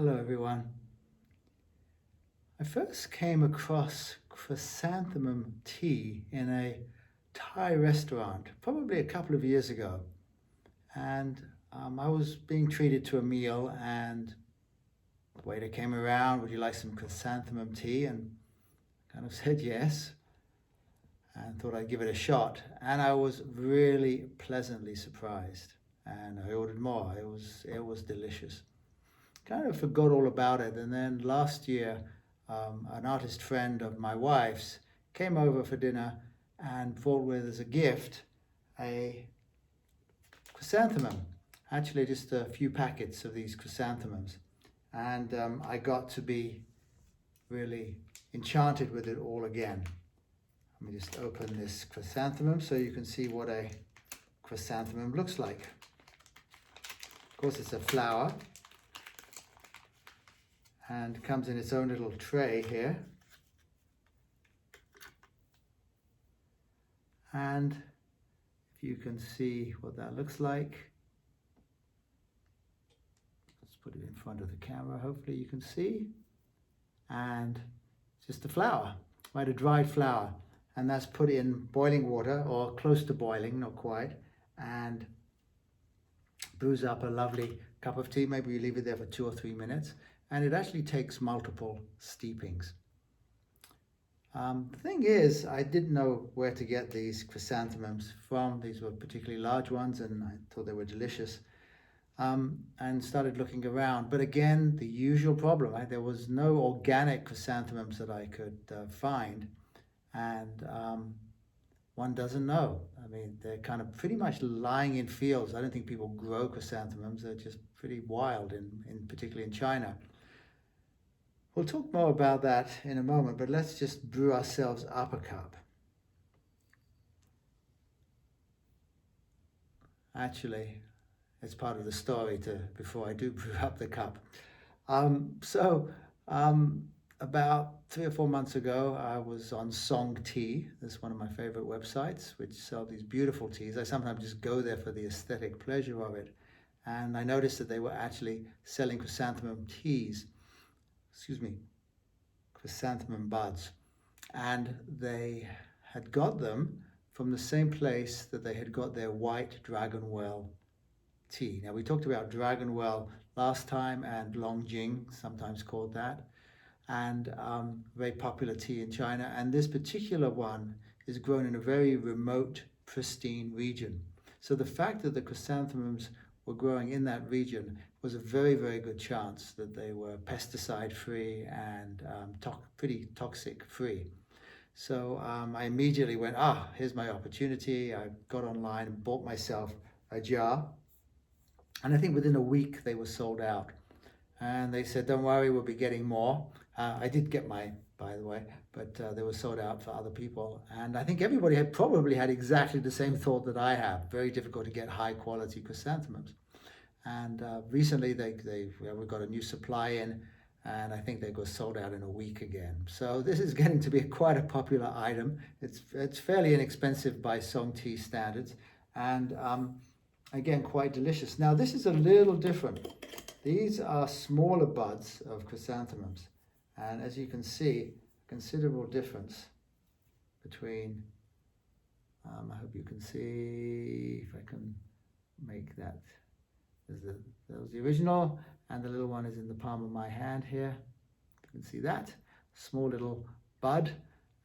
Hello, everyone. I first came across chrysanthemum tea in a Thai restaurant probably a couple of years ago. And I was being treated to a meal, and the waiter came around, "Would you like some chrysanthemum tea?" And kind of said yes, and thought I'd give it a shot. And I was really pleasantly surprised. And I ordered more. It was delicious. Kind of forgot all about it. And then last year, an artist friend of my wife's came over for dinner and brought with as a gift a chrysanthemum. Actually, just a few packets of these chrysanthemums. And I got to be really enchanted with it all again. Let me just open this chrysanthemum so you can see what a chrysanthemum looks like. Of course, it's a flower and comes in its own little tray here. And if you can see what that looks like, let's put it in front of the camera, hopefully you can see. And just a flower, right, a dried flower. And that's put in boiling water, or close to boiling, not quite, and brews up a lovely cup of tea. Maybe you leave it there for 2 or 3 minutes, and it actually takes multiple steepings. The thing is, I didn't know where to get these chrysanthemums from. These were particularly large ones, and I thought they were delicious. And started looking around. But again, the usual problem, right? There was no organic chrysanthemums that I could find. And one doesn't know. I mean, they're kind of pretty much lying in fields. I don't think people grow chrysanthemums. They're just pretty wild, particularly in China. We'll talk more about that in a moment, but let's just brew ourselves up a cup. Actually, it's part of the story before I do brew up the cup. About 3 or 4 months ago, I was on Song Tea. That's one of my favorite websites, which sell these beautiful teas. I sometimes just go there for the aesthetic pleasure of it. And I noticed that they were actually selling chrysanthemum chrysanthemum buds. And they had got them from the same place that they had got their white dragon well tea. Now, we talked about dragon well last time, and Longjing, sometimes called that, and very popular tea in China. And this particular one is grown in a very remote, pristine region. So the fact that the chrysanthemums were growing in that region was a very, very good chance that they were pesticide-free and pretty toxic-free. So I immediately went, here's my opportunity. I got online and bought myself a jar. And I think within a week they were sold out. And they said, don't worry, we'll be getting more. I did get mine, by the way, but they were sold out for other people. And I think everybody had probably had exactly the same thought that I have. Very difficult to get high quality chrysanthemums. And recently we got a new supply in, and I think they got sold out in a week again. So this is getting to be quite a popular item. It's fairly inexpensive by Song Tea standards, and again, quite delicious. Now this is a little different. These are smaller buds of chrysanthemums, and as you can see, considerable difference between, I hope you can see, if I can make that, that was the original, and the little one is in the palm of my hand here. You can see that, small little bud,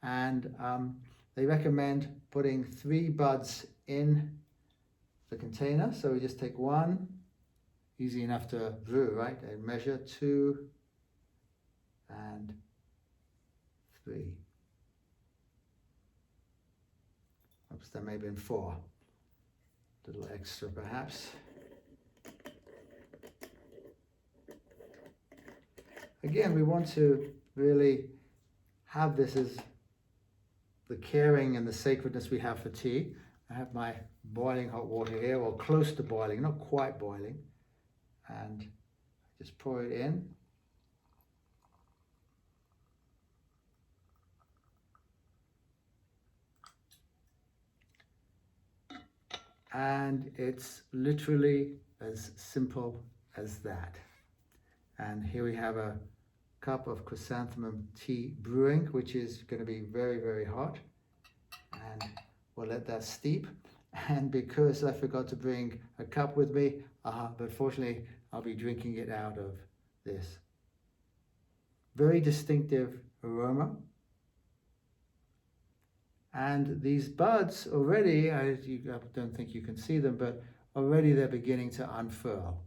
and they recommend putting 3 buds in the container. So we just take 1, easy enough to brew, right? And measure 2 and 3. Oops, there may have been 4. A little extra perhaps. Again, we want to really have this as the caring and the sacredness we have for tea. I have my boiling hot water here, or close to boiling, not quite boiling. And just pour it in. And it's literally as simple as that. And here we have a cup of chrysanthemum tea brewing, which is going to be very, very hot. And we'll let that steep. And because I forgot to bring a cup with me, but fortunately I'll be drinking it out of this. Very distinctive aroma. And these buds already, I don't think you can see them, but already they're beginning to unfurl.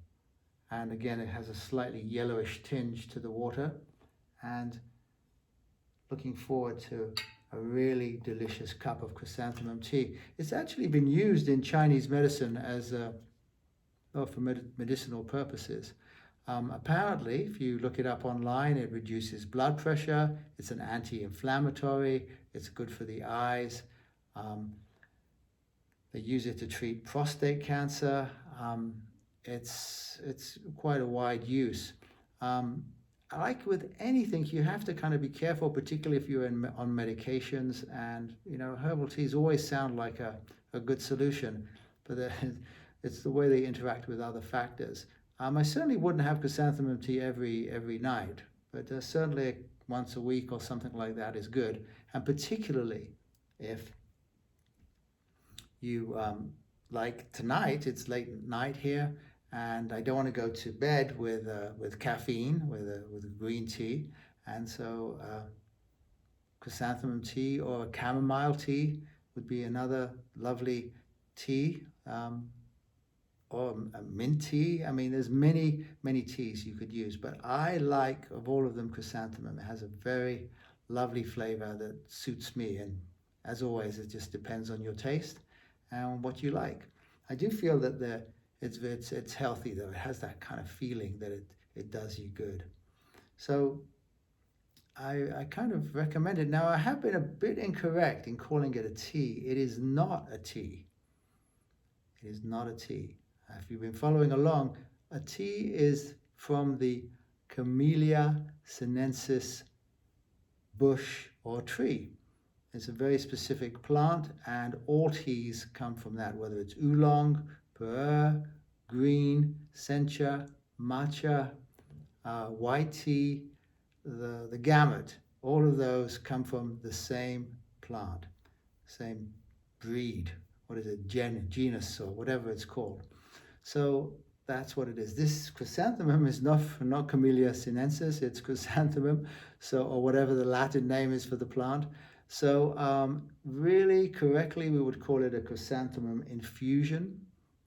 And again, it has a slightly yellowish tinge to the water. And looking forward to a really delicious cup of chrysanthemum tea. It's actually been used in Chinese medicine as for medicinal purposes. Apparently, if you look it up online, it reduces blood pressure. It's an anti-inflammatory. It's good for the eyes. They use it to treat prostate cancer. It's quite a wide use. Like with anything, you have to kind of be careful, particularly if you're on medications. And herbal teas always sound like a good solution, but it's the way they interact with other factors. I certainly wouldn't have chrysanthemum tea every night, but certainly once a week or something like that is good. And particularly if you like tonight, it's late night here, and I don't want to go to bed with caffeine, with green tea, and so chrysanthemum tea or chamomile tea would be another lovely tea, or a mint tea. I mean, there's many teas you could use, but I like, of all of them, chrysanthemum. It has a very lovely flavor that suits me, and as always, it just depends on your taste and what you like. I do feel that it's healthy, though. It has that kind of feeling that it does you good. So I kind of recommend it. Now, I have been a bit incorrect in calling it a tea. It is not a tea. It is not a tea. If you've been following along, a tea is from the Camellia sinensis bush or tree. It's a very specific plant, and all teas come from that, whether it's oolong, pu'er, green, sencha, matcha, white tea, the gamut. All of those come from the same plant, same breed. What is it? Genus or whatever it's called. So that's what it is. This chrysanthemum is not Camellia sinensis, it's chrysanthemum, or whatever the Latin name is for the plant. So really correctly, we would call it a chrysanthemum infusion,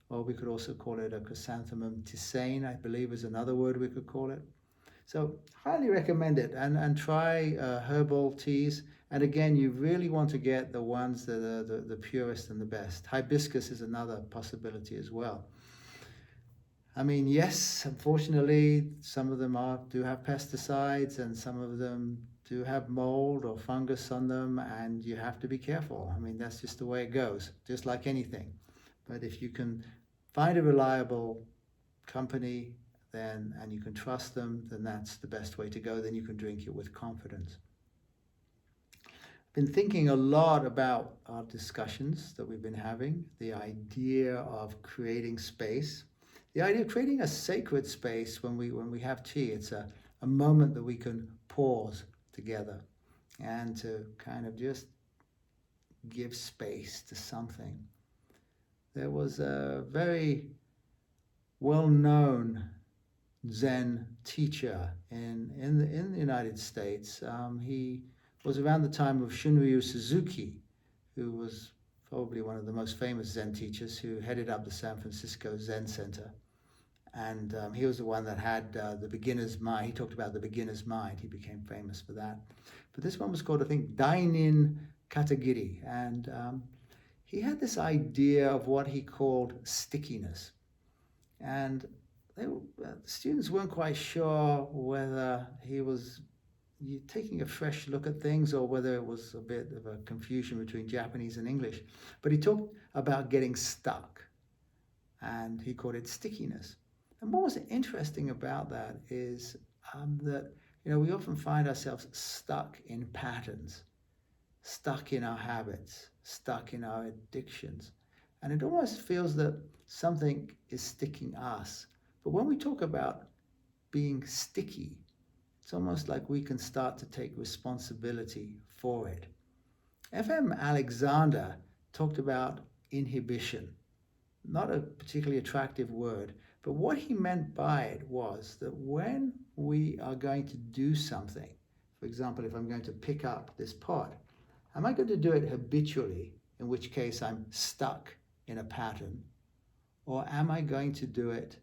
or we could also call it a chrysanthemum tisane, I believe is another word we could call it. So highly recommend it, and try herbal teas. And again, you really want to get the ones that are the purest and the best. Hibiscus is another possibility as well. I mean, yes, unfortunately, some of them do have pesticides, and some of them do have mold or fungus on them, and you have to be careful. I mean, that's just the way it goes, just like anything. But if you can find a reliable company, and you can trust them, then that's the best way to go. Then you can drink it with confidence. I've been thinking a lot about our discussions that we've been having, the idea of creating space. The idea of creating a sacred space when we have tea. It's a moment that we can pause together and to kind of just give space to something. There was a very well-known Zen teacher in the United States. He was around the time of Shunryu Suzuki, who was probably one of the most famous Zen teachers, who headed up the San Francisco Zen Center. And he was the one that had the beginner's mind. He talked about the beginner's mind. He became famous for that. But this one was called, I think, Dainin Katagiri. And he had this idea of what he called stickiness. And the students weren't quite sure whether he was taking a fresh look at things or whether it was a bit of a confusion between Japanese and English. But he talked about getting stuck, and he called it stickiness. And what was interesting about that is that we often find ourselves stuck in patterns, stuck in our habits, stuck in our addictions. And it almost feels that something is sticking us. But when we talk about being sticky. It's almost like we can start to take responsibility for it. F.M. Alexander talked about inhibition. Not a particularly attractive word, but what he meant by it was that when we are going to do something, for example, if I'm going to pick up this pot, am I going to do it habitually, in which case I'm stuck in a pattern, or am I going to do it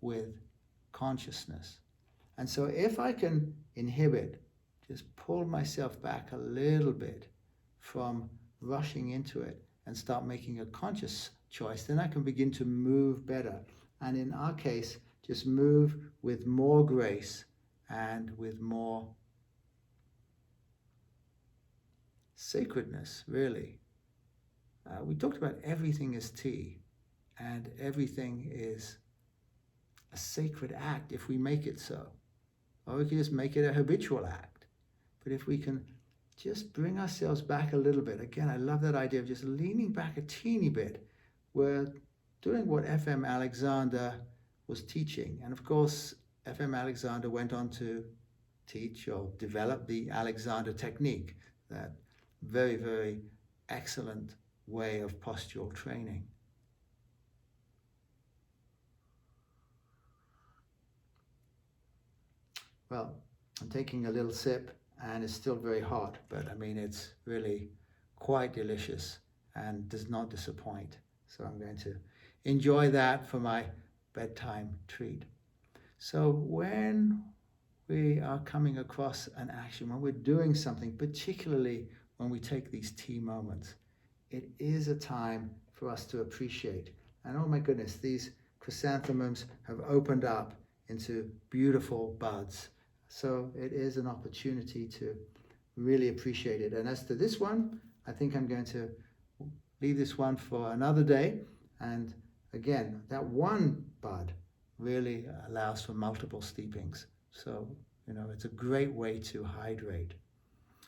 with consciousness? And so if I can inhibit, just pull myself back a little bit from rushing into it and start making a conscious choice, then I can begin to move better. And in our case, just move with more grace and with more sacredness, really. We talked about everything is tea, and everything is a sacred act if we make it so. Or we can just make it a habitual act. But if we can just bring ourselves back a little bit, again, I love that idea of just leaning back a teeny bit. We're doing what F.M. Alexander was teaching. And of course, F.M. Alexander went on to teach or develop the Alexander technique, that very, very excellent way of postural training. Well, I'm taking a little sip and it's still very hot, but I mean, it's really quite delicious and does not disappoint. So I'm going to enjoy that for my bedtime treat. So when we are coming across an action, when we're doing something, particularly when we take these tea moments, it is a time for us to appreciate. And oh my goodness, these chrysanthemums have opened up into beautiful buds. So it is an opportunity to really appreciate it. And as to this one, I think I'm going to leave this one for another day. And again, that one bud really allows for multiple steepings. So, it's a great way to hydrate.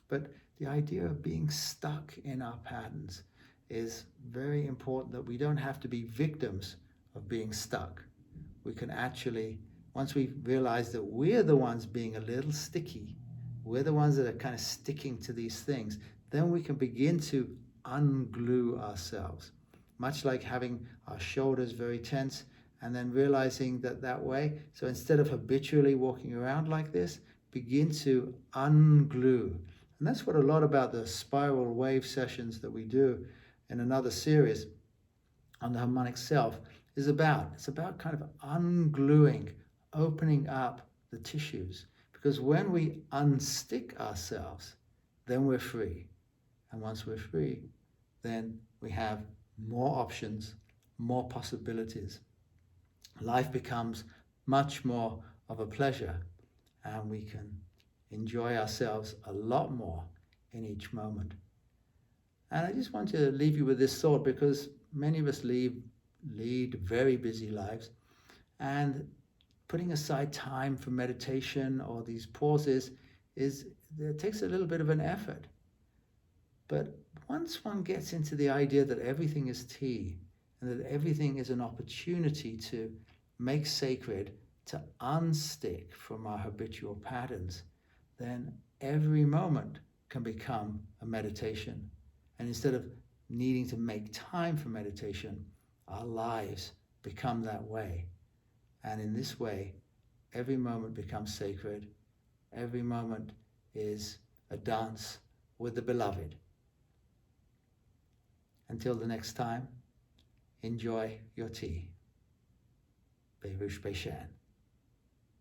But the idea of being stuck in our patterns is very important, that we don't have to be victims of being stuck. We can actually, once we realize that we're the ones being a little sticky, we're the ones that are kind of sticking to these things, then we can begin to unglue ourselves. Much like having our shoulders very tense and then realizing that way. So instead of habitually walking around like this, begin to unglue. And that's what a lot about the spiral wave sessions that we do in another series on the harmonic self is about. It's about kind of ungluing, opening up the tissues. Because when we unstick ourselves, then we're free. And once we're free, then we have more options, more possibilities. Life becomes much more of a pleasure, and we can enjoy ourselves a lot more in each moment. And I just want to leave you with this thought, because many of us lead very busy lives, and putting aside time for meditation or these pauses it takes a little bit of an effort. But once one gets into the idea that everything is tea and that everything is an opportunity to make sacred, to unstick from our habitual patterns, then every moment can become a meditation. And instead of needing to make time for meditation, our lives become that way. And in this way, every moment becomes sacred. Every moment is a dance with the beloved. Until the next time, enjoy your tea. Berush Beishan.